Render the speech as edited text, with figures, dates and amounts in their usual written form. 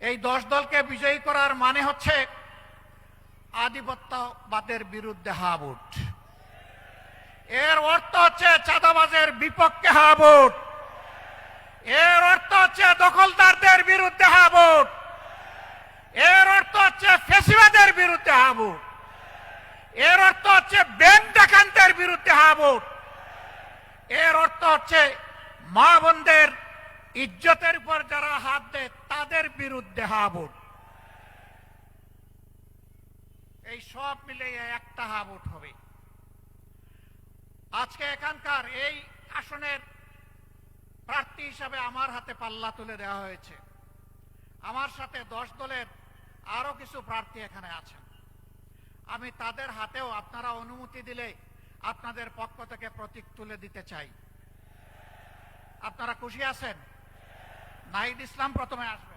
এই 10 দলকে বিজয়ী করার মানে হচ্ছে আধিপত্যবাদের বিরুদ্ধে হা ভোট। এর অর্থ হচ্ছে চাঁদাবাজের বিপক্ষে হা ভোট। এর অর্থ হচ্ছে দখলদারদের বিরুদ্ধে হা ভোট। এর অর্থ হচ্ছে ফ্যাসিবাদের বিরুদ্ধে হা ভোট। এর অর্থ হচ্ছে ব্যাংক ডাকাতদের বিরুদ্ধে হা ভোট। এর অর্থ হচ্ছে মা বোনদের ইজ্জতের উপর যারা হাত দেয় তাদের বিরুদ্ধে হা ভোট। এই সব মিলে একটা হা ভোট হবে। আজকে এখানকার এই আসনের প্রার্থী হিসাবে আমার হাতে পাল্লা তুলে দেওয়া হয়েছে। আমার সাথে 10 দলের আরো কিছু প্রার্থী এখানে আছেন। আমি তাদের হাতেও আপনারা অনুমতি দিলে আপনাদের পক্ষ থেকে প্রতীক তুলে দিতে চাই। আপনারা খুশি আছেন? নাহিদ ইসলাম প্রথমে আসবে।